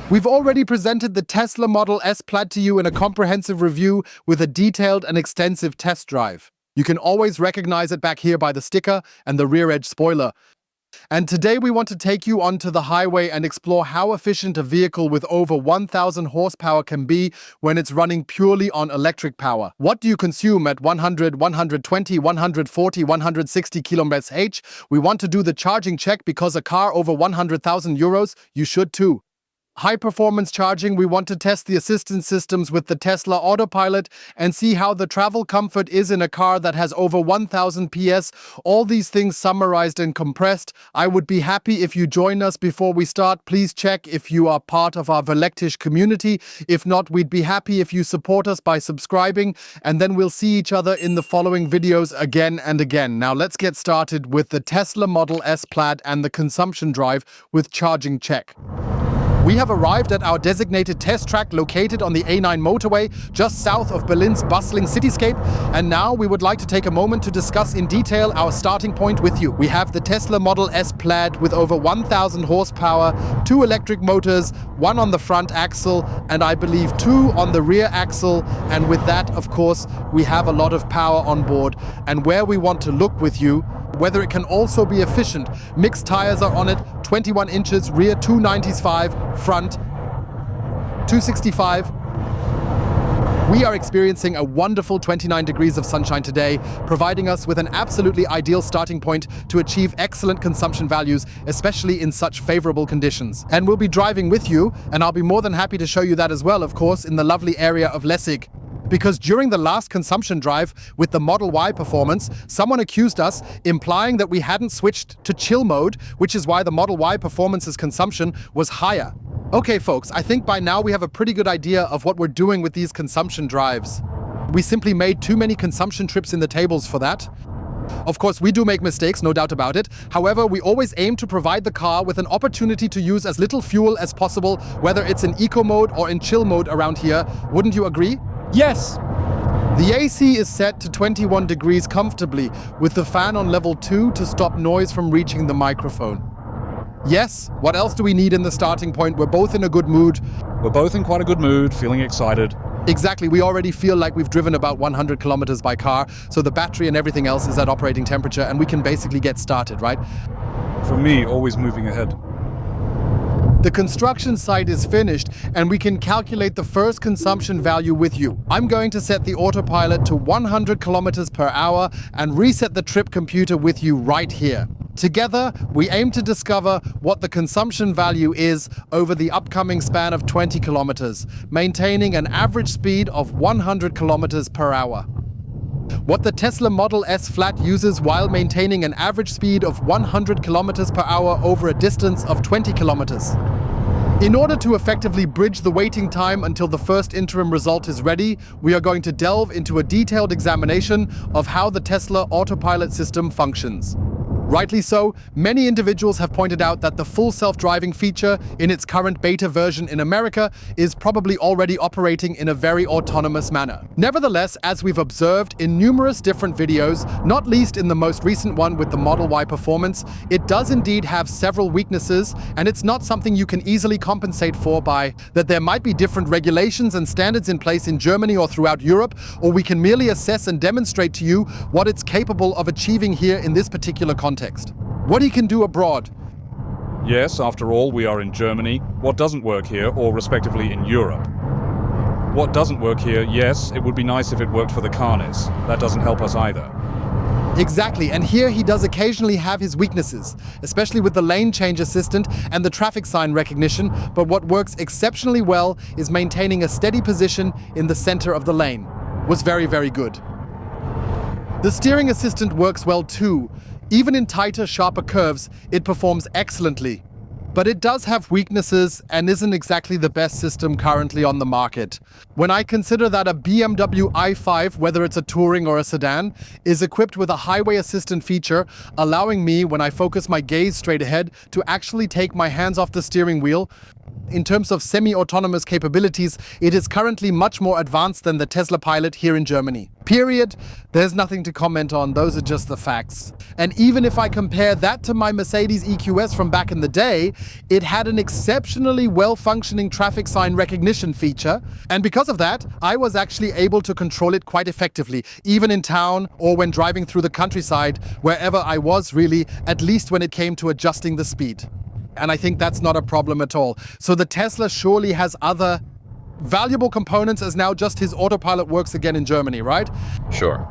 We've already presented the Tesla Model S Plaid to you in a comprehensive review with a detailed and extensive test drive. You can always recognize it back here by the sticker and the rear edge spoiler. And today we want to take you onto the highway and explore how efficient a vehicle with over 1,000 horsepower can be when it's running purely on electric power. What do you consume at 100, 120, 140, 160 km/h? We want to do the charging check because a car over 100,000 euros, you should too. High-performance charging, we want to test the assistance systems with the Tesla Autopilot and see how the travel comfort is in a car that has over 1,000 PS. All these things summarized and compressed. I would be happy if you join us before we start. Please check if you are part of our elektrisch community. If not, we'd be happy if you support us by subscribing, and then we'll see each other in the following videos again and again. Now let's get started with the Tesla Model S Plaid and the consumption drive with charging check. We have arrived at our designated test track located on the A9 motorway, just south of Berlin's bustling cityscape. And now we would like to take a moment to discuss in detail our starting point with you. We have the Tesla Model S Plaid with over 1,000 horsepower, 2 electric motors, 1 on the front axle, and I believe 2 on the rear axle. And with that, of course, we have a lot of power on board. And where we want to look with you, whether it can also be efficient. Mixed tires are on it, 21 inches, rear 295, front 265. We are experiencing a wonderful 29 degrees of sunshine today, providing us with an absolutely ideal starting point to achieve excellent consumption values, especially in such favorable conditions. And we'll be driving with you, and I'll be more than happy to show you that as well, of course, in the lovely area of Lessig. Because during the last consumption drive with the Model Y performance, someone accused us, implying that we hadn't switched to chill mode, which is why the Model Y performance's consumption was higher. Okay folks, I think by now we have a pretty good idea of what we're doing with these consumption drives. We simply made too many consumption trips in the tables for that. Of course, we do make mistakes, no doubt about it. However, we always aim to provide the car with an opportunity to use as little fuel as possible, whether it's in eco mode or in chill mode around here. Wouldn't you agree? Yes! The AC is set to 21 degrees comfortably, with the fan on level 2 to stop noise from reaching the microphone. Yes, what else do we need in the starting point? We're both in a good mood. We're both in quite a good mood, feeling excited. Exactly, we already feel like we've driven about 100 kilometers by car, so the battery and everything else is at operating temperature, and we can basically get started, right? For me, always moving ahead. The construction site is finished, and we can calculate the first consumption value with you. I'm going to set the autopilot to 100 kilometers per hour and reset the trip computer with you right here. Together, we aim to discover what the consumption value is over the upcoming span of 20 kilometers, maintaining an average speed of 100 kilometers per hour. What the Tesla Model S Plaid uses while maintaining an average speed of 100 kilometers per hour over a distance of 20 kilometers. In order to effectively bridge the waiting time until the first interim result is ready, we are going to delve into a detailed examination of how the Tesla Autopilot system functions. Rightly so, many individuals have pointed out that the full self-driving feature in its current beta version in America is probably already operating in a very autonomous manner. Nevertheless, as we've observed in numerous different videos, not least in the most recent one with the Model Y performance, it does indeed have several weaknesses, and it's not something you can easily compensate for by that there might be different regulations and standards in place in Germany or throughout Europe, or we can merely assess and demonstrate to you what it's capable of achieving here in this particular context. What he can do abroad. Yes, after all, we are in Germany. What doesn't work here, or respectively in Europe? What doesn't work here, yes, it would be nice if it worked for the carnets. That doesn't help us either. Exactly, and here he does occasionally have his weaknesses, especially with the lane change assistant and the traffic sign recognition, but what works exceptionally well is maintaining a steady position in the center of the lane. Was very, very good. The steering assistant works well too. Even in tighter, sharper curves, it performs excellently. But it does have weaknesses and isn't exactly the best system currently on the market. When I consider that a BMW i5, whether it's a touring or a sedan, is equipped with a highway assistant feature, allowing me, when I focus my gaze straight ahead, to actually take my hands off the steering wheel, In terms of semi-autonomous capabilities, it is currently much more advanced than the Tesla Pilot here in Germany. Period. There's nothing to comment on, those are just the facts. And even if I compare that to my Mercedes EQS from back in the day, it had an exceptionally well-functioning traffic sign recognition feature, and because of that, I was actually able to control it quite effectively, even in town or when driving through the countryside, wherever I was really, at least when it came to adjusting the speed. And I think that's not a problem at all. So the Tesla surely has other valuable components, as now just his Autopilot works again in Germany, right? Sure.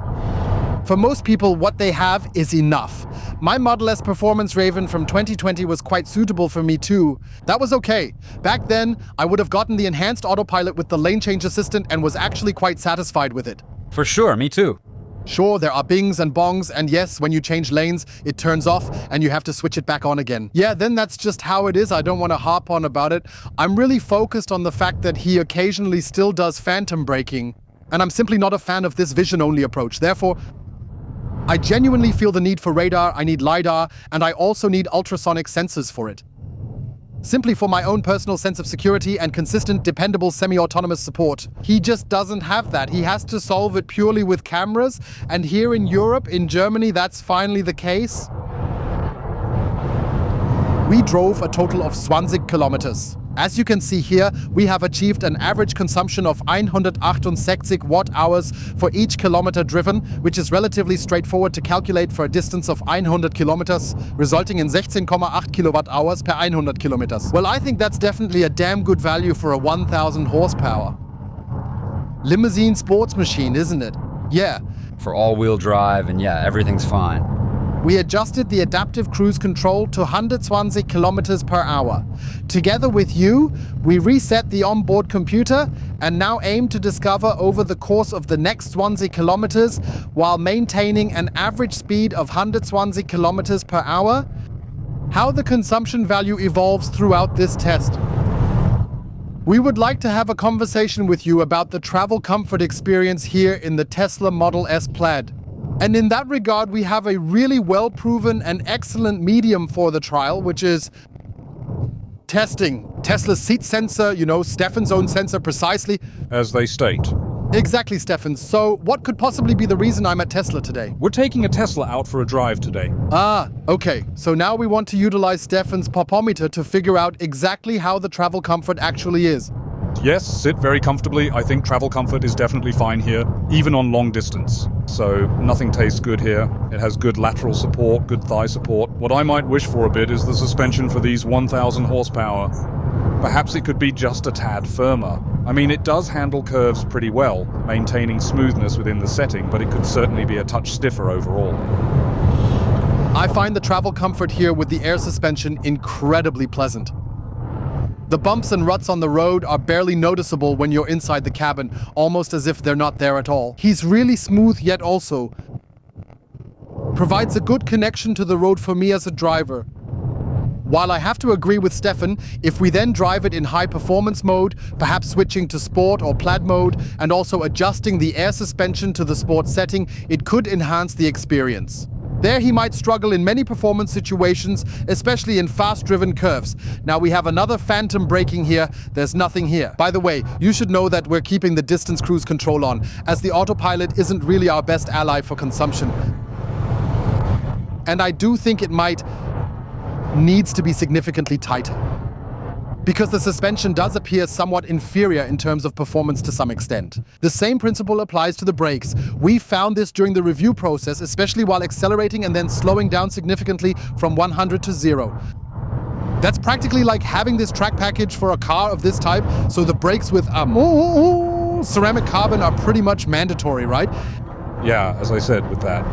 For most people, what they have is enough. My Model S Performance Raven from 2020 was quite suitable for me too. That was okay. Back then, I would have gotten the enhanced Autopilot with the lane change assistant and was actually quite satisfied with it. For sure, me too. Sure, there are bings and bongs, and yes, when you change lanes, it turns off and you have to switch it back on again. Yeah, then that's just how it is. I don't want to harp on about it. I'm really focused on the fact that he occasionally still does phantom braking, and I'm simply not a fan of this vision-only approach. Therefore, I genuinely feel the need for radar, I need LiDAR, and I also need ultrasonic sensors for it. Simply for my own personal sense of security and consistent, dependable, semi-autonomous support. He just doesn't have that. He has to solve it purely with cameras, and here in Europe, in Germany, that's finally the case. We drove a total of 20 kilometers. As you can see here, we have achieved an average consumption of 168 watt-hours for each kilometer driven, which is relatively straightforward to calculate for a distance of 100 kilometers, resulting in 16,8 kilowatt-hours per 100 kilometers. Well, I think that's definitely a damn good value for a 1,000 horsepower limousine sports machine, isn't it? Yeah. For all-wheel drive, and yeah, everything's fine. We adjusted the adaptive cruise control to 120 kilometers per hour. Together with you, we reset the onboard computer and now aim to discover over the course of the next 20 kilometers, while maintaining an average speed of 120 kilometers per hour, how the consumption value evolves throughout this test. We would like to have a conversation with you about the travel comfort experience here in the Tesla Model S Plaid. And in that regard, we have a really well-proven and excellent medium for the trial, which is testing. Tesla's seat sensor, Stefan's own sensor precisely. As they state. Exactly, Stefan. So what could possibly be the reason I'm at Tesla today? We're taking a Tesla out for a drive today. Ah, okay. So now we want to utilize Stefan's popometer to figure out exactly how the travel comfort actually is. Yes, sit very comfortably. I think travel comfort is definitely fine here, even on long distance. So nothing tastes good here. It has good lateral support, good thigh support. What I might wish for a bit is the suspension for these 1,000 horsepower. Perhaps it could be just a tad firmer. I mean, it does handle curves pretty well, maintaining smoothness within the setting, but it could certainly be a touch stiffer overall. I find the travel comfort here with the air suspension incredibly pleasant. The bumps and ruts on the road are barely noticeable when you're inside the cabin, almost as if they're not there at all. He's really smooth, yet also provides a good connection to the road for me as a driver. While I have to agree with Stefan, if we then drive it in high performance mode, perhaps switching to sport or plaid mode, and also adjusting the air suspension to the sport setting, it could enhance the experience. There he might struggle in many performance situations, especially in fast-driven curves. Now we have another phantom braking here, there's nothing here. By the way, you should know that we're keeping the distance cruise control on, as the Autopilot isn't really our best ally for consumption. And I do think it needs to be significantly tighter, because the suspension does appear somewhat inferior in terms of performance to some extent. The same principle applies to the brakes. We found this during the review process, especially while accelerating and then slowing down significantly from 100 to 0. That's practically like having this track package for a car of this type, so the brakes with ceramic carbon are pretty much mandatory, right? Yeah, as I said, with that.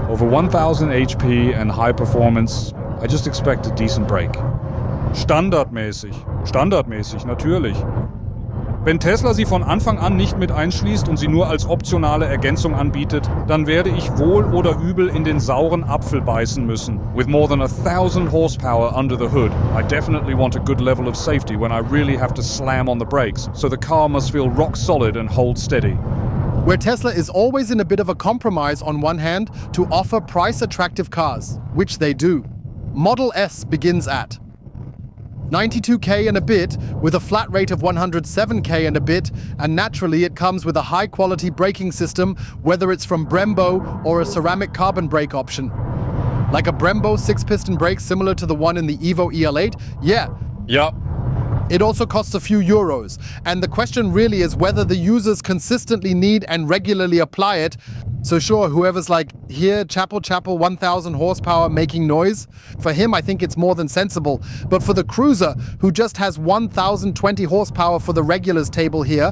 Over 1000 HP and high performance, I just expect a decent brake. Standardmäßig, natürlich. Wenn Tesla sie von Anfang an nicht mit einschließt und sie nur als optionale Ergänzung anbietet, dann werde ich wohl oder übel in den sauren Apfel beißen müssen. With more than 1,000 horsepower under the hood, I definitely want a good level of safety when I really have to slam on the brakes, so the car must feel rock solid and hold steady. Where Tesla is always in a bit of a compromise on one hand to offer price-attractive cars, which they do. Model S begins at 92k and a bit, with a flat rate of 107k and a bit, and naturally it comes with a high-quality braking system, whether it's from Brembo or a ceramic carbon brake option. Like a Brembo 6-piston brake similar to the one in the Evo EL8? Yeah. Yup. It also costs a few euros, and the question really is whether the users consistently need and regularly apply it. So sure, whoever's like, here, chapel, 1000 horsepower making noise, for him I think it's more than sensible. But for the cruiser, who just has 1020 horsepower for the regulars table here,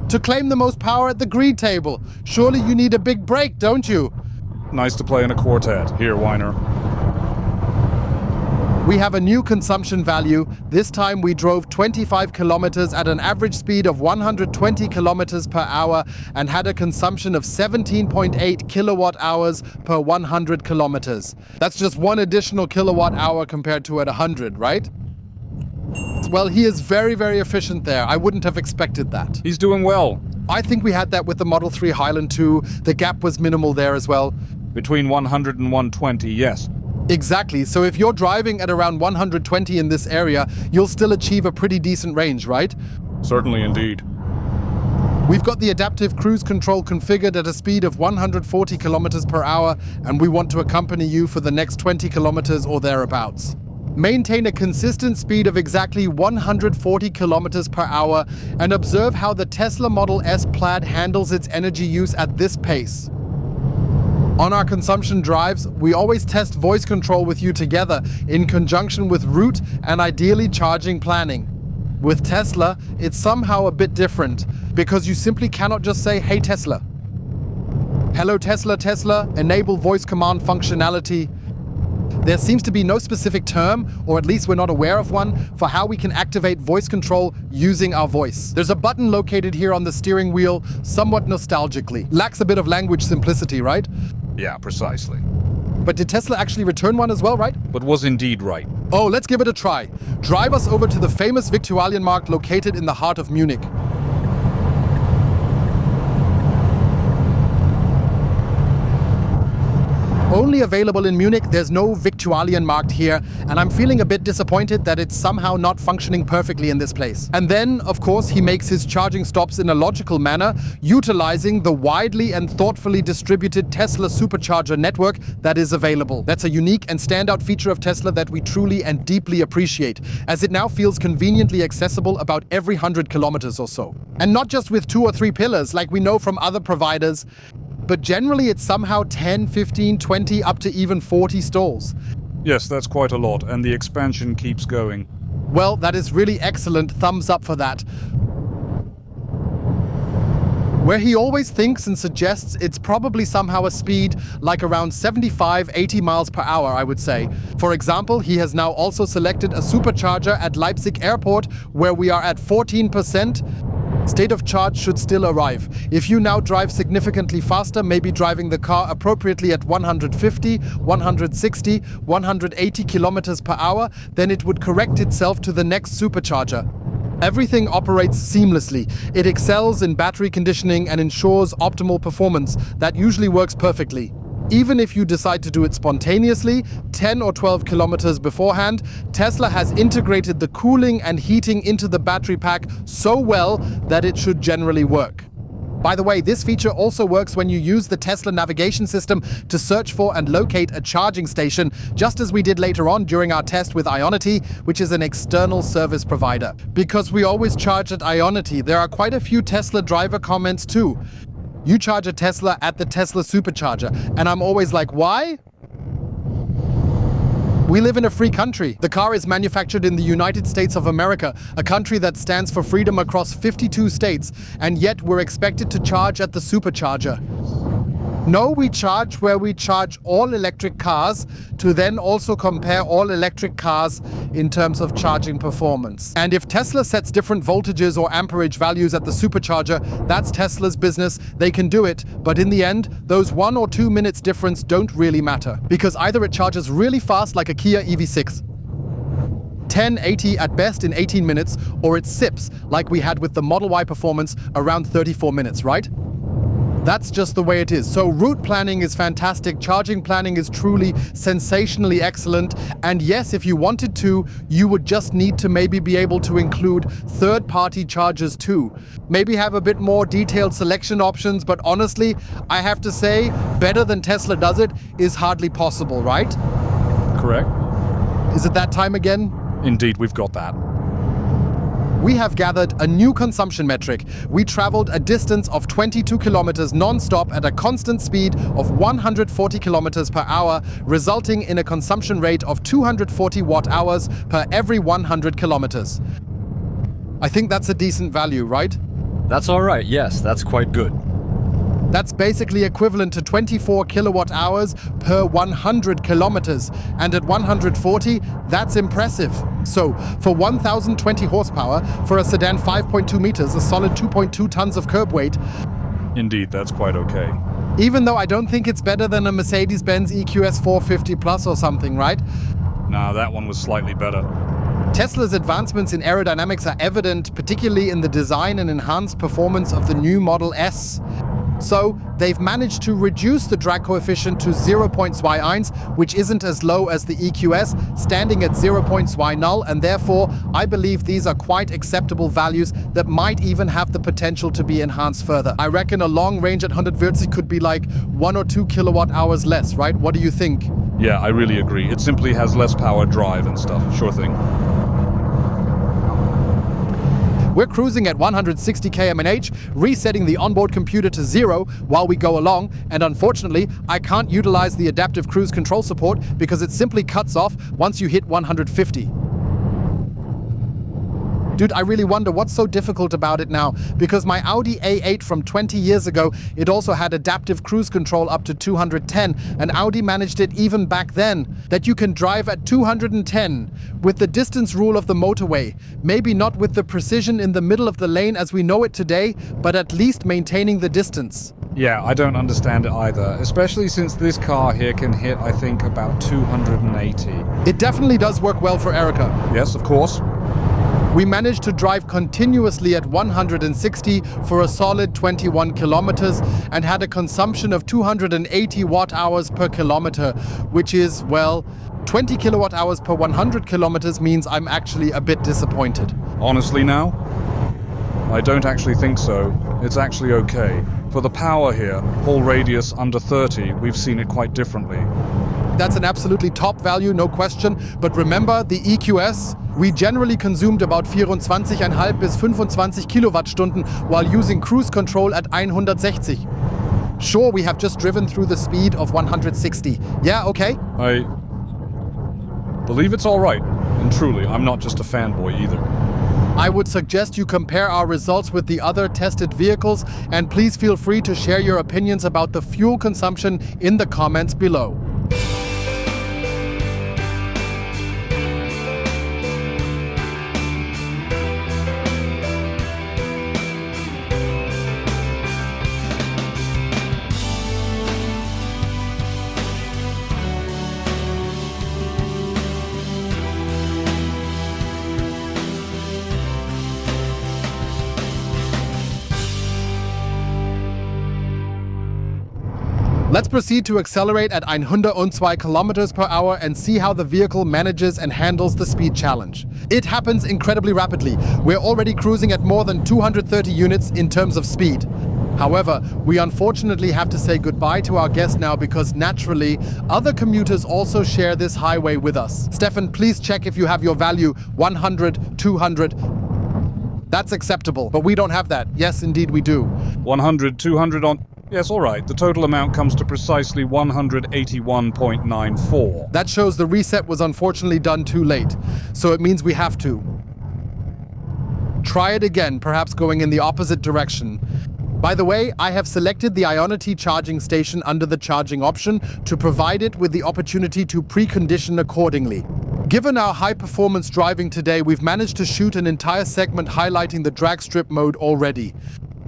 to claim the most power at the greed table, surely you need a big brake, don't you? Nice to play in a quartet. Here, whiner. We have a new consumption value. This time we drove 25 kilometers at an average speed of 120 kilometers per hour and had a consumption of 17.8 kilowatt hours per 100 kilometers. That's just one additional kilowatt hour compared to at 100, right? Well, he is very, very efficient there. I wouldn't have expected that. He's doing well. I think we had that with the Model 3 Highland too. The gap was minimal there as well. Between 100 and 120, yes. Exactly, so if you're driving at around 120 in this area, you'll still achieve a pretty decent range, right? Certainly indeed. We've got the adaptive cruise control configured at a speed of 140 kilometers per hour, and we want to accompany you for the next 20 kilometers or thereabouts. Maintain a consistent speed of exactly 140 kilometers per hour and observe how the Tesla Model S Plaid handles its energy use at this pace. On our consumption drives, we always test voice control with you together in conjunction with route and ideally charging planning. With Tesla, it's somehow a bit different because you simply cannot just say, "Hey Tesla." "Hello Tesla, Tesla, enable voice command functionality." There seems to be no specific term, or at least we're not aware of one, for how we can activate voice control using our voice. There's a button located here on the steering wheel, somewhat nostalgically. Lacks a bit of language simplicity, right? Yeah, precisely. But did Tesla actually return one as well, right? But was indeed right. Oh, let's give it a try. Drive us over to the famous Viktualienmarkt located in the heart of Munich. Only available in Munich, there's no Viktualienmarkt here, and I'm feeling a bit disappointed that it's somehow not functioning perfectly in this place. And then, of course, he makes his charging stops in a logical manner, utilizing the widely and thoughtfully distributed Tesla supercharger network that is available. That's a unique and standout feature of Tesla that we truly and deeply appreciate, as it now feels conveniently accessible about every 100 kilometers or so. And not just with 2 or 3 pillars like we know from other providers, but generally it's somehow 10, 15, 20, up to even 40 stalls. Yes, that's quite a lot, and the expansion keeps going. Well, that is really excellent. Thumbs up for that. Where he always thinks and suggests it's probably somehow a speed like around 75, 80 miles per hour, I would say. For example, he has now also selected a supercharger at Leipzig Airport, where we are at 14%. State of charge should still arrive. If you now drive significantly faster, maybe driving the car appropriately at 150, 160, 180 kilometers per hour, then it would correct itself to the next supercharger. Everything operates seamlessly. It excels in battery conditioning and ensures optimal performance. That usually works perfectly. Even if you decide to do it spontaneously, 10 or 12 kilometers beforehand, Tesla has integrated the cooling and heating into the battery pack so well that it should generally work. By the way, this feature also works when you use the Tesla navigation system to search for and locate a charging station, just as we did later on during our test with Ionity, which is an external service provider. Because we always charge at Ionity, there are quite a few Tesla driver comments too. You charge a Tesla at the Tesla supercharger, and I'm always like, why? We live in a free country. The car is manufactured in the United States of America, a country that stands for freedom across 52 states, and yet we're expected to charge at the supercharger. No, we charge where we charge all electric cars to then also compare all electric cars in terms of charging performance. And if Tesla sets different voltages or amperage values at the supercharger, that's Tesla's business. They can do it. But in the end, those 1 or 2 minutes difference don't really matter, because either it charges really fast like a Kia EV6, 1080 at best in 18 minutes, or it sips like we had with the Model Y Performance around 34 minutes, right? That's just the way it is. So route planning is fantastic, charging planning is truly sensationally excellent, and yes, if you wanted to, you would just need to maybe be able to include third-party chargers too. Maybe have a bit more detailed selection options, but honestly, I have to say, better than Tesla does it is hardly possible, right? Correct? Is it that time again? Indeed, we've got that. We have gathered a new consumption metric. We traveled a distance of 22 kilometers non-stop at a constant speed of 140 kilometers per hour, resulting in a consumption rate of 240 watt-hours per every 100 kilometers. I think that's a decent value, right? That's all right. Yes, that's quite good. That's basically equivalent to 24 kilowatt hours per 100 kilometers. And at 140, that's impressive. So, for 1,020 horsepower, for a sedan 5.2 meters, a solid 2.2 tons of curb weight. Indeed, that's quite okay. Even though I don't think it's better than a Mercedes-Benz EQS 450 Plus or something, right? Nah, that one was slightly better. Tesla's advancements in aerodynamics are evident, particularly in the design and enhanced performance of the new Model S. So, they've managed to reduce the drag coefficient to 0.21, which isn't as low as the EQS, standing at 0.10, and therefore, I believe these are quite acceptable values that might even have the potential to be enhanced further. I reckon a long range at 140 could be like 1 or 2 kilowatt hours less, right? What do you think? Yeah, I really agree. It simply has less power drive and stuff. Sure thing. We're cruising at 160 km/h, resetting the onboard computer to 0 while we go along, and unfortunately, I can't utilize the adaptive cruise control support because it simply cuts off once you hit 150. Dude, I really wonder what's so difficult about it now, because my Audi A8 from 20 years ago, it also had adaptive cruise control up to 210, and Audi managed it even back then, that you can drive at 210, with the distance rule of the motorway. Maybe not with the precision in the middle of the lane as we know it today, but at least maintaining the distance. Yeah, I don't understand it either, especially since this car here can hit, I think, about 280. It definitely does work well for Erica. Yes, of course. We managed to drive continuously at 160 for a solid 21 kilometers and had a consumption of 280 watt-hours per kilometer, which is, well, 20 kilowatt hours per 100 kilometers means I'm actually a bit disappointed. Honestly now, I don't actually think so. It's actually okay. For the power here, whole radius under 30, we've seen it quite differently. That's an absolutely top value, no question. But remember, the EQS, we generally consumed about 24,5 bis 25 Kilowattstunden while using cruise control at 160. Sure, we have just driven through the speed of 160. Yeah, okay? I believe it's all right. And truly, I'm not just a fanboy either. I would suggest you compare our results with the other tested vehicles, and please feel free to share your opinions about the fuel consumption in the comments below. Let's proceed to accelerate at 102 kilometers per hour and see how the vehicle manages and handles the speed challenge. It happens incredibly rapidly. We're already cruising at more than 230 units in terms of speed. However, we unfortunately have to say goodbye to our guest now because naturally, other commuters also share this highway with us. Stefan, please check if you have your value 100, 200. That's acceptable, but we don't have that. Yes, indeed we do. 100, 200 on... Yes, all right. The total amount comes to precisely 181.94. That shows the reset was unfortunately done too late. So it means we have to try it again, perhaps going in the opposite direction. By the way, I have selected the Ionity charging station under the charging option to provide it with the opportunity to precondition accordingly. Given our high-performance driving today, we've managed to shoot an entire segment highlighting the drag strip mode already.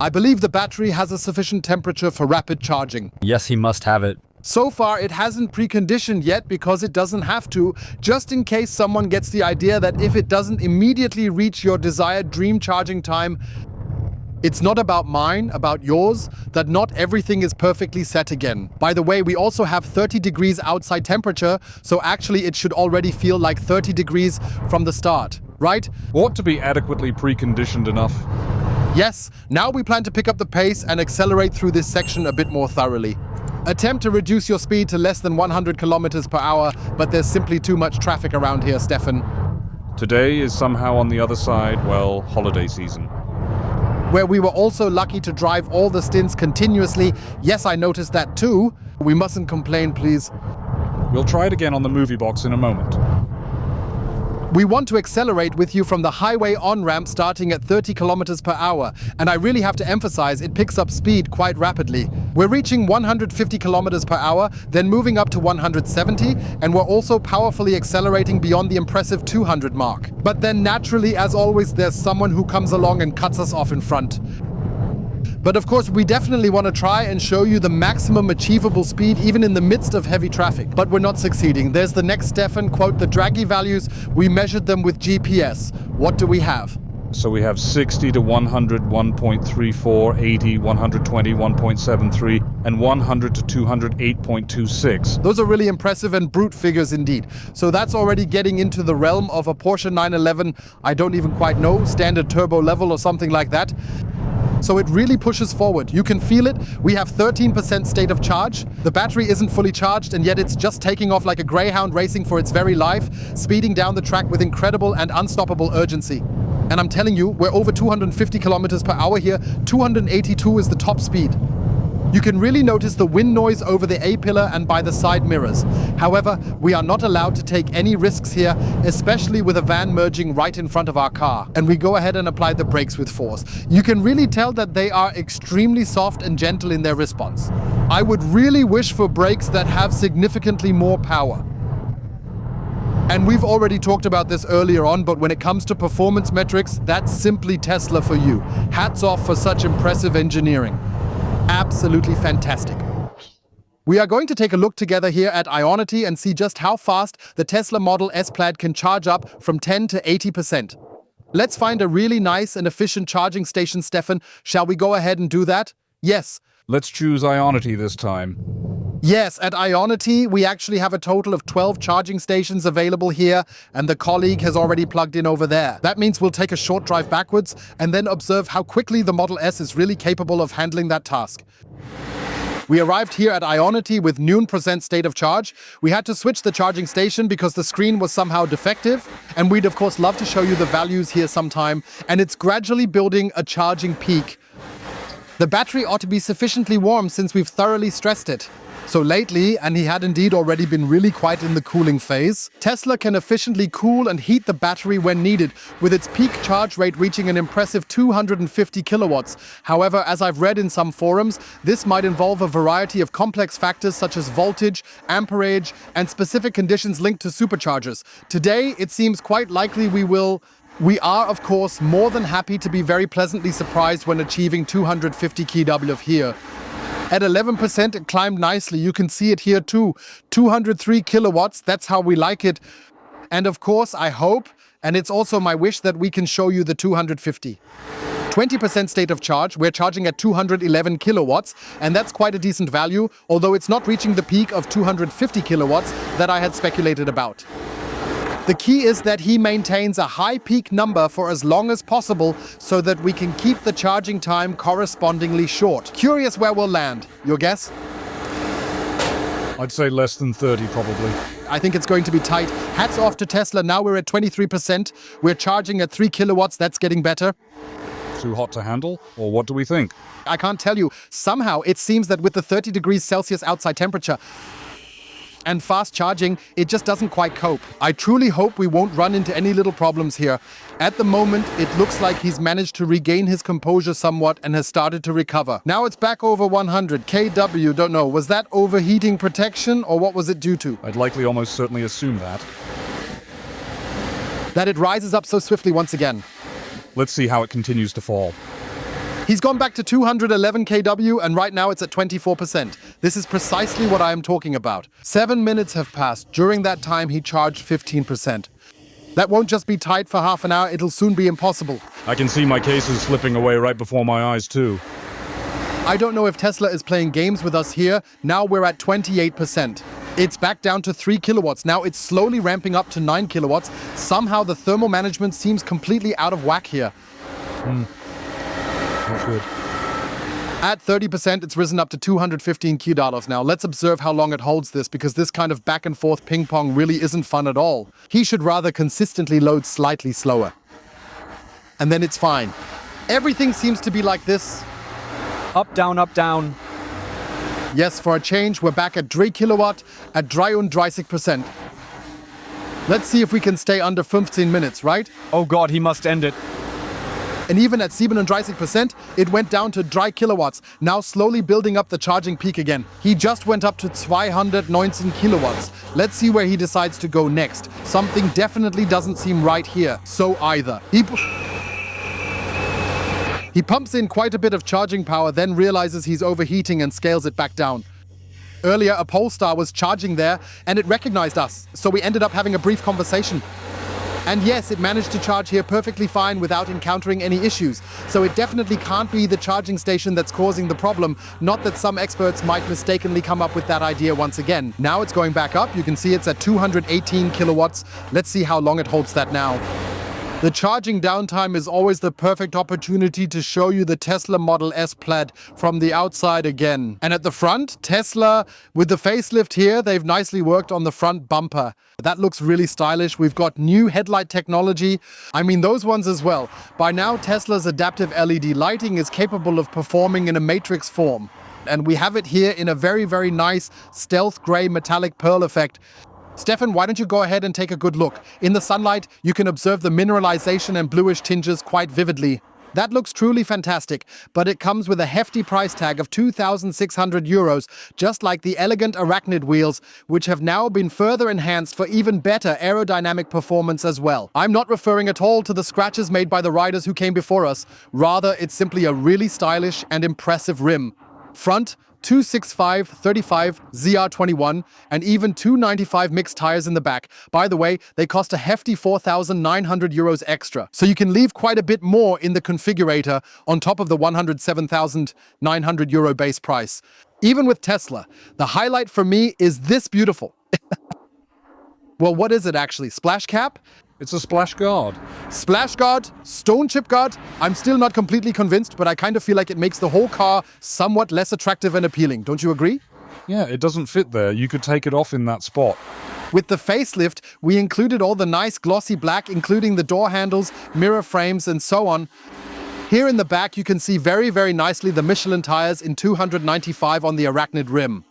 I believe the battery has a sufficient temperature for rapid charging. Yes, he must have it. So far, it hasn't preconditioned yet because it doesn't have to, just in case someone gets the idea that if it doesn't immediately reach your desired dream charging time, It's not about mine, about yours, that not everything is perfectly set again. By the way, we also have 30 degrees outside temperature, so actually it should already feel like 30 degrees from the start, right? Ought to be adequately preconditioned enough. Yes, now we plan to pick up the pace and accelerate through this section a bit more thoroughly. Attempt to reduce your speed to less than 100 kilometers per hour, but there's simply too much traffic around here, Stefan. Today is somehow on the other side, well, holiday season. Where we were also lucky to drive all the stints continuously. Yes, I noticed that too. We mustn't complain, please. We'll try it again on the movie box in a moment. We want to accelerate with you from the highway on-ramp starting at 30 kilometers per hour, and I really have to emphasize it picks up speed quite rapidly. We're reaching 150 kilometers per hour, then moving up to 170, and we're also powerfully accelerating beyond the impressive 200 mark. But then naturally, as always, there's someone who comes along and cuts us off in front. But of course, we definitely want to try and show you the maximum achievable speed even in the midst of heavy traffic. But we're not succeeding. There's the next Stefan, quote, the draggy values, we measured them with GPS. What do we have? So we have 60 to 100, 1.34, 80, 120, 1.73, and 100 to 200, 8.26. Those are really impressive and brute figures indeed. So that's already getting into the realm of a Porsche 911, I don't even quite know, standard turbo level or something like that. So it really pushes forward. You can feel it. We have 13% state of charge. The battery isn't fully charged, and yet it's just taking off like a greyhound racing for its very life, speeding down the track with incredible and unstoppable urgency. And I'm telling you, we're over 250 kilometers per hour here. 282 is the top speed. You can really notice the wind noise over the A-pillar and by the side mirrors. However, we are not allowed to take any risks here, especially with a van merging right in front of our car. And we go ahead and apply the brakes with force. You can really tell that they are extremely soft and gentle in their response. I would really wish for brakes that have significantly more power. And we've already talked about this earlier on, but when it comes to performance metrics, that's simply Tesla for you. Hats off for such impressive engineering. Absolutely fantastic. We are going to take a look together here at Ionity and see just how fast the Tesla Model S Plaid can charge up from 10 to 80%. Let's find a really nice and efficient charging station, Stefan. Shall we go ahead and do that? Yes. Let's choose Ionity this time. Yes, at Ionity, we actually have a total of 12 charging stations available here, and the colleague has already plugged in over there. That means we'll take a short drive backwards and then observe how quickly the Model S is really capable of handling that task. We arrived here at Ionity with noon % state of charge. We had to switch the charging station because the screen was somehow defective, and we'd of course love to show you the values here sometime, and it's gradually building a charging peak. The battery ought to be sufficiently warm since we've thoroughly stressed it. So lately, and he had indeed already been really quite in the cooling phase, Tesla can efficiently cool and heat the battery when needed, with its peak charge rate reaching an impressive 250 kilowatts. However, as I've read in some forums, this might involve a variety of complex factors such as voltage, amperage, and specific conditions linked to superchargers. Today, it seems quite likely we are, of course, more than happy to be very pleasantly surprised when achieving 250 kW here. At 11%, it climbed nicely. You can see it here too. 203 kilowatts, that's how we like it. And of course, I hope, and it's also my wish, that we can show you the 250. 20% state of charge, we're charging at 211 kilowatts, and that's quite a decent value, although it's not reaching the peak of 250 kilowatts that I had speculated about. The key is that he maintains a high peak number for as long as possible so that we can keep the charging time correspondingly short. Curious where we'll land. Your guess? I'd say less than 30 probably. I think it's going to be tight. Hats off to Tesla. Now we're at 23%. We're charging at 3 kilowatts. That's getting better. Too hot to handle? Or what do we think? I can't tell you. Somehow it seems that with the 30 degrees Celsius outside temperature and fast charging, it just doesn't quite cope. I truly hope we won't run into any little problems here. At the moment, it looks like he's managed to regain his composure somewhat and has started to recover. Now it's back over 100 kW. Don't know, was that overheating protection or what was it due to? I'd likely almost certainly assume that. That it rises up so swiftly once again. Let's see how it continues to fall. He's gone back to 211 kW and right now it's at 24%. This is precisely what I am talking about. 7 minutes have passed. During that time, he charged 15%. That won't just be tight for half an hour, it'll soon be impossible. I can see my cases slipping away right before my eyes too. I don't know if Tesla is playing games with us here. Now we're at 28%. It's back down to 3 kilowatts. Now it's slowly ramping up to 9 kilowatts. Somehow the thermal management seems completely out of whack here. Not good. At 30%, it's risen up to 215 $. Now, let's observe how long it holds this, because this kind of back and forth ping pong really isn't fun at all. He should rather consistently load slightly slower. And then it's fine. Everything seems to be like this. Up, down, up, down. Yes, for a change, we're back at 3 kilowatt at 33%. Let's see if we can stay under 15 minutes, right? Oh God, he must end it. And even at 37%, it went down to 3 kilowatts, now slowly building up the charging peak again. He just went up to 219 kilowatts. Let's see where he decides to go next. Something definitely doesn't seem right here. So either. He pumps in quite a bit of charging power, then realizes he's overheating and scales it back down. Earlier, a Polestar was charging there, and it recognized us, so we ended up having a brief conversation. And yes, it managed to charge here perfectly fine without encountering any issues. So it definitely can't be the charging station that's causing the problem, not that some experts might mistakenly come up with that idea once again. Now it's going back up. You can see it's at 218 kilowatts. Let's see how long it holds that now. The charging downtime is always the perfect opportunity to show you the Tesla Model S Plaid from the outside again. And at the front, Tesla, with the facelift here, they've nicely worked on the front bumper. That looks really stylish. We've got new headlight technology. I mean, those ones as well. By now, Tesla's adaptive LED lighting is capable of performing in a matrix form. And we have it here in a very, very nice stealth gray metallic pearl effect. Stefan, why don't you go ahead and take a good look? In the sunlight, you can observe the mineralization and bluish tinges quite vividly. That looks truly fantastic, but it comes with a hefty price tag of 2,600 euros, just like the elegant arachnid wheels, which have now been further enhanced for even better aerodynamic performance as well. I'm not referring at all to the scratches made by the riders who came before us. Rather, it's simply a really stylish and impressive rim. Front, 265 35 ZR21 and even 295 mixed tires in the back. By the way, they cost a hefty 4,900 euros extra. So you can leave quite a bit more in the configurator on top of the 107,900 euro base price. Even with Tesla, the highlight for me is this beautiful. Well, what is it actually? Splash cap? It's a splash guard. Splash guard, stone chip guard. I'm still not completely convinced, but I kind of feel like it makes the whole car somewhat less attractive and appealing. Don't you agree? Yeah, it doesn't fit there. You could take it off in that spot. With the facelift, we included all the nice glossy black, including the door handles, mirror frames, and so on. Here in the back, you can see very, very nicely the Michelin tires in 295 on the arachnid rim.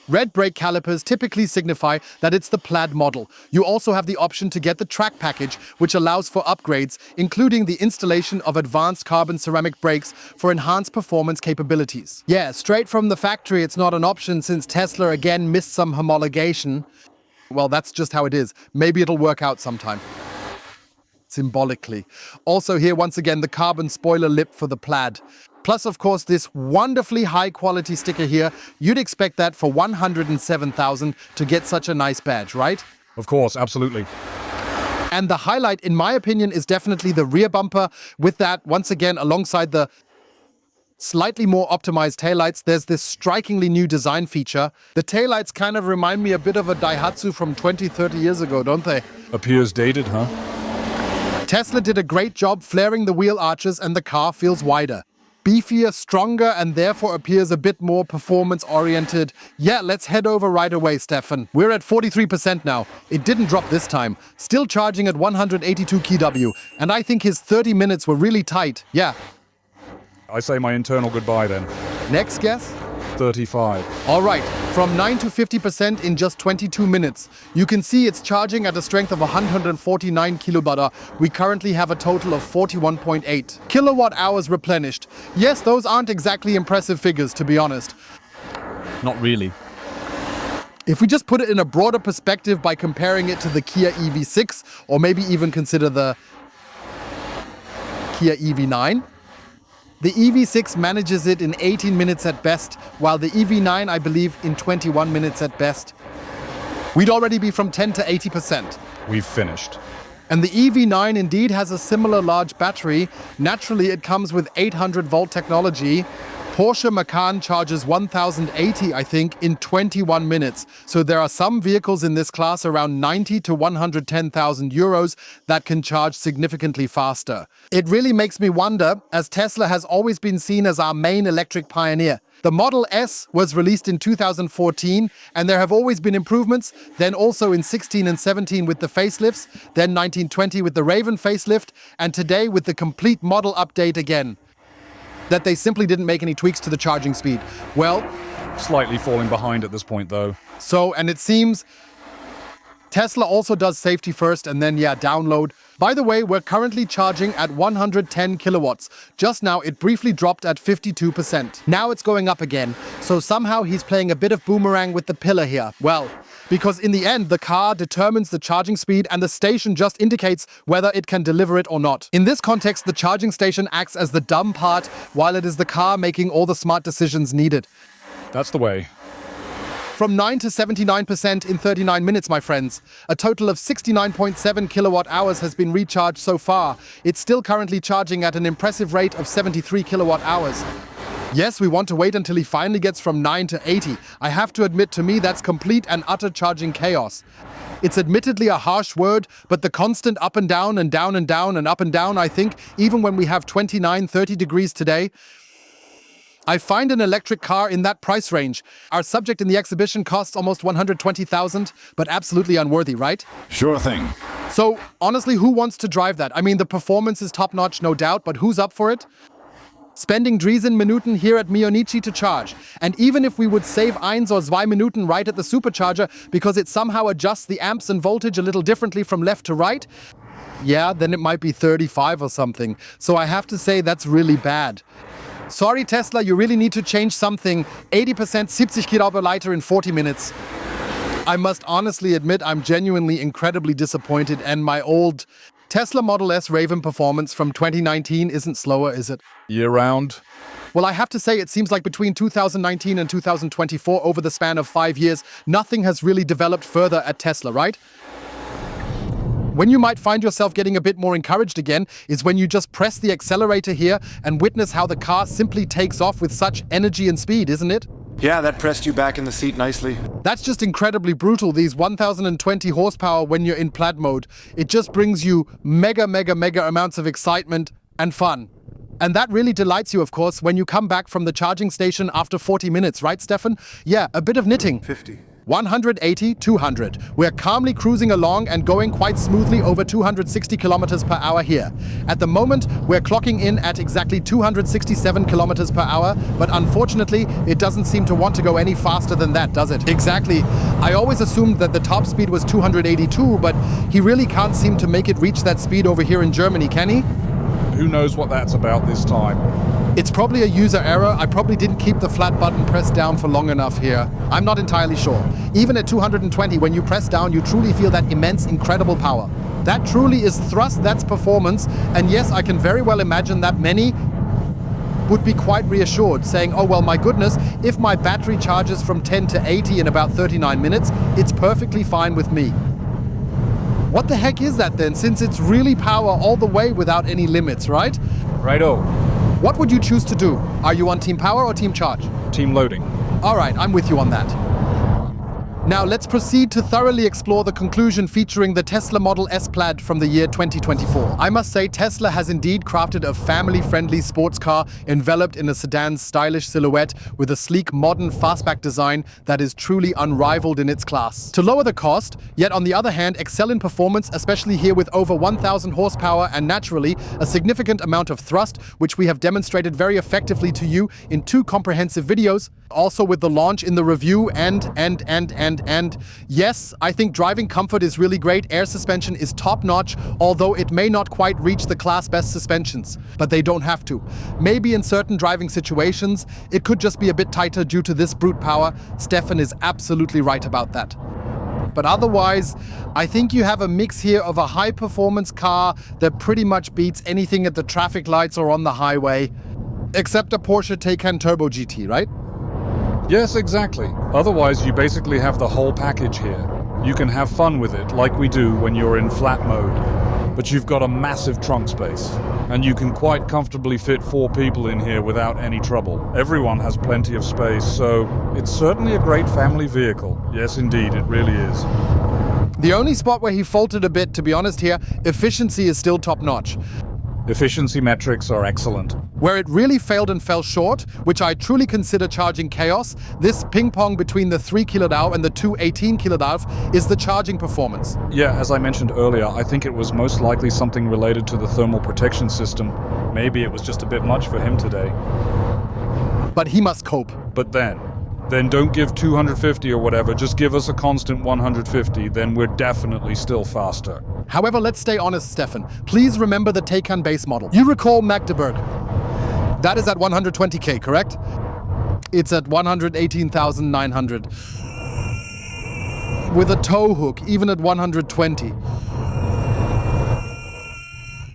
Red brake calipers typically signify that it's the Plaid model. You also have the option to get the track package, which allows for upgrades, including the installation of advanced carbon ceramic brakes for enhanced performance capabilities. Yeah, straight from the factory, it's not an option since Tesla again missed some homologation. Well, that's just how it is. Maybe it'll work out sometime. Symbolically. Also here, once again, the carbon spoiler lip for the Plaid. Plus, of course, this wonderfully high-quality sticker here. You'd expect that for 107,000 to get such a nice badge, right? Of course, absolutely. And the highlight, in my opinion, is definitely the rear bumper. With that, once again, alongside the slightly more optimized taillights, there's this strikingly new design feature. The taillights kind of remind me a bit of a Daihatsu from 20-30 years ago, don't they? Appears dated, huh? Tesla did a great job flaring the wheel arches and the car feels wider. Beefier, stronger, and therefore appears a bit more performance-oriented. Yeah, let's head over right away, Stefan. We're at 43% now. It didn't drop this time. Still charging at 182 kW. And I think his 30 minutes were really tight. Yeah. I say my internal goodbye then. Next guess? 35. All right, from 9 to 50% in just 22 minutes. You can see it's charging at a strength of 149 kilowatt. We currently have a total of 41.8 kilowatt hours replenished. Yes, those aren't exactly impressive figures, to be honest. Not really. If we just put it in a broader perspective by comparing it to the Kia EV6, or maybe even consider the Kia EV9, the EV6 manages it in 18 minutes at best, while the EV9, I believe, in 21 minutes at best. We'd already be from 10 to 80%. We've finished. And the EV9 indeed has a similar large battery. Naturally, it comes with 800-volt technology. Porsche Macan charges 1080, I think, in 21 minutes. So there are some vehicles in this class around 90 to 110,000 euros that can charge significantly faster. It really makes me wonder, as Tesla has always been seen as our main electric pioneer. The Model S was released in 2014, and there have always been improvements, then also in 16 and 17 with the facelifts, then 1920 with the Raven facelift, and today with the complete model update again. That they simply didn't make any tweaks to the charging speed. Well, Slightly falling behind at this point, though. and it seems Tesla also does safety first and then, download. By the way, we're currently charging at 110 kilowatts. Just now, it briefly dropped at 52%. Now it's going up again. So somehow he's playing a bit of boomerang with the pillar here. Well, because in the end, the car determines the charging speed and the station just indicates whether it can deliver it or not. In this context, the charging station acts as the dumb part, while it is the car making all the smart decisions needed. That's the way. From 9 to 79% in 39 minutes, my friends. A total of 69.7 kilowatt hours has been recharged so far. It's still currently charging at an impressive rate of 73 kilowatt hours. Yes, we want to wait until he finally gets from 9 to 80. I have to admit, to me, that's complete and utter charging chaos. It's admittedly a harsh word, but the constant up and down and down and down and up and down, I think, even when we have 29, 30 degrees today, I find an electric car in that price range. Our subject in the exhibition costs almost 120,000, but absolutely unworthy, right? Sure thing. So, honestly, who wants to drive that? I mean, the performance is top-notch, no doubt, but who's up for it? Spending Driesen Minuten here at Mionichi to charge. And even if we would save 1 or 2 Minuten right at the supercharger because it somehow adjusts the amps and voltage a little differently from left to right, then it might be 35 or something. So I have to say that's really bad. Sorry, Tesla, you really need to change something. 80% 70 km in 40 minutes. I must honestly admit I'm genuinely incredibly disappointed, and my old Tesla Model S Raven performance from 2019 isn't slower, is it? Year-round. Well, I have to say, it seems like between 2019 and 2024, over the span of 5 years, nothing has really developed further at Tesla, right? When you might find yourself getting a bit more encouraged again is when you just press the accelerator here and witness how the car simply takes off with such energy and speed, isn't it? Yeah, that pressed you back in the seat nicely. That's just incredibly brutal, these 1020 horsepower when you're in Plaid mode. It just brings you mega amounts of excitement and fun. And that really delights you, of course, when you come back from the charging station after 40 minutes, right, Stefan? Yeah, a bit of knitting. 50. 180, 200. We're calmly cruising along and going quite smoothly over 260 kilometers per hour here. At the moment, we're clocking in at exactly 267 kilometers per hour, but unfortunately, it doesn't seem to want to go any faster than that, does it? Exactly. I always assumed that the top speed was 282, but he really can't seem to make it reach that speed over here in Germany, can he? Who knows what that's about this time? It's probably a user error. I probably didn't keep the flat button pressed down for long enough here. I'm not entirely sure. Even at 220, when you press down, you truly feel that immense, incredible power. That truly is thrust, that's performance. And yes, I can very well imagine that many would be quite reassured, saying, oh, well, my goodness, if my battery charges from 10 to 80 in about 39 minutes, it's perfectly fine with me. What the heck is that then, since it's really power all the way without any limits, right? Righto. What would you choose to do? Are you on team power or team charge? Team loading. All right, I'm with you on that. Now let's proceed to thoroughly explore the conclusion featuring the Tesla Model S Plaid from the year 2024. I must say, Tesla has indeed crafted a family-friendly sports car enveloped in a sedan's stylish silhouette with a sleek, modern fastback design that is truly unrivaled in its class. To lower the cost, yet on the other hand, excel in performance, especially here with over 1,000 horsepower and naturally a significant amount of thrust, which we have demonstrated very effectively to you in 2 comprehensive videos, also with the launch in the review and yes, I think driving comfort is really great. Air suspension is top-notch, although it may not quite reach the class-best suspensions. But they don't have to. Maybe in certain driving situations, it could just be a bit tighter due to this brute power. Stefan is absolutely right about that. But otherwise, I think you have a mix here of a high-performance car that pretty much beats anything at the traffic lights or on the highway. Except a Porsche Taycan Turbo GT, right? Yes, exactly. Otherwise, you basically have the whole package here. You can have fun with it, like we do when you're in flat mode. but you've got a massive trunk space, and you can quite comfortably fit 4 people in here without any trouble. Everyone has plenty of space, so it's certainly a great family vehicle. Yes, indeed, it really is. The only spot where he faltered a bit, to be honest here, efficiency is still top-notch. Efficiency metrics are excellent. Where it really failed and fell short, which I truly consider charging chaos, this ping-pong between the 3 kWh and the 218 kWh is the charging performance. Yeah, as I mentioned earlier, I think it was most likely something related to the thermal protection system. Maybe it was just a bit much for him today. But he must cope. But then don't give 250 or whatever, just give us a constant 150, then we're definitely still faster. However, let's stay honest, Stefan. Please remember the Taycan base model. You recall Magdeburg. That is at 120k, correct? It's at 118,900. With a tow hook, even at 120.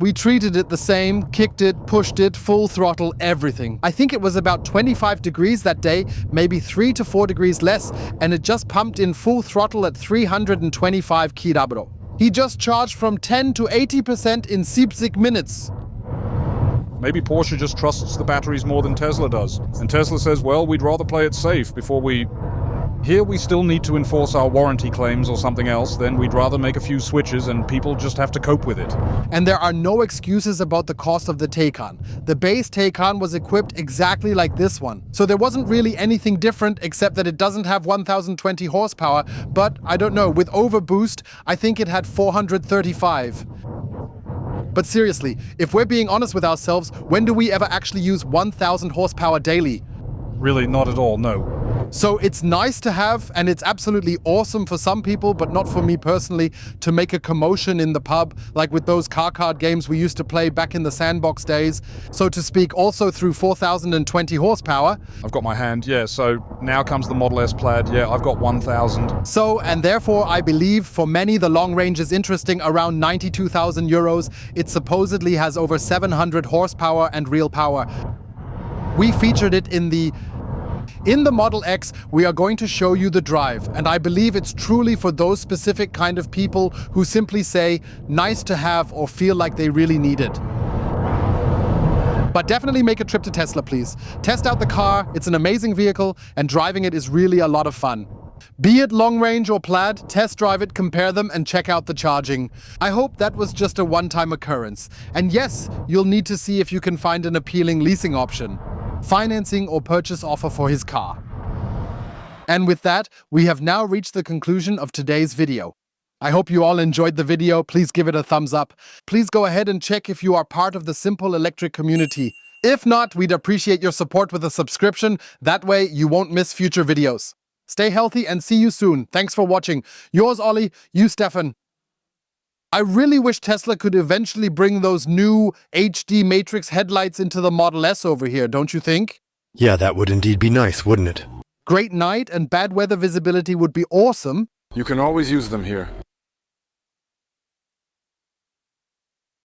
We treated it the same, kicked it, pushed it, full throttle, everything. I think it was about 25 degrees that day, maybe 3 to 4 degrees less, and it just pumped in full throttle at 325 km. He just charged from 10 to 80% in 70 minutes. Maybe Porsche just trusts the batteries more than Tesla does. And Tesla says, well, we'd rather play it safe before we... Here we still need to enforce our warranty claims or something else, then we'd rather make a few switches and people just have to cope with it. And there are no excuses about the cost of the Taycan. The base Taycan was equipped exactly like this one. So there wasn't really anything different except that it doesn't have 1020 horsepower, but I don't know, with overboost, I think it had 435. But seriously, if we're being honest with ourselves, when do we ever actually use 1000 horsepower daily? Really, not at all, no. So it's nice to have, and it's absolutely awesome for some people, but not for me personally, to make a commotion in the pub, like with those car card games we used to play back in the sandbox days, so to speak, also through 4020 horsepower. I've got my hand, yeah, so now comes the Model S Plaid, yeah, I've got 1000. So, and therefore I believe for many the long range is interesting, around 92,000 euros. It supposedly has over 700 horsepower and real power. We featured it in the Model X. We are going to show you the drive, and I believe it's truly for those specific kind of people who simply say, nice to have, or feel like they really need it. But definitely make a trip to Tesla, please. Test out the car, it's an amazing vehicle, and driving it is really a lot of fun. Be it long range or Plaid, test drive it, compare them, and check out the charging. I hope that was just a one-time occurrence. And yes, you'll need to see if you can find an appealing leasing option, financing or purchase offer for his car. And with that, we have now reached the conclusion of today's video. I hope you all enjoyed the video. Please give it a thumbs up. Please go ahead and check if you are part of the Simple Electric community. If not, we'd appreciate your support with a subscription. That way you won't miss future videos. Stay healthy and see you soon. Thanks for watching. Yours, Ollie, you, Stefan. I really wish Tesla could eventually bring those new HD Matrix headlights into the Model S over here, don't you think? Yeah, that would indeed be nice, wouldn't it? Great night and bad weather visibility would be awesome. You can always use them here.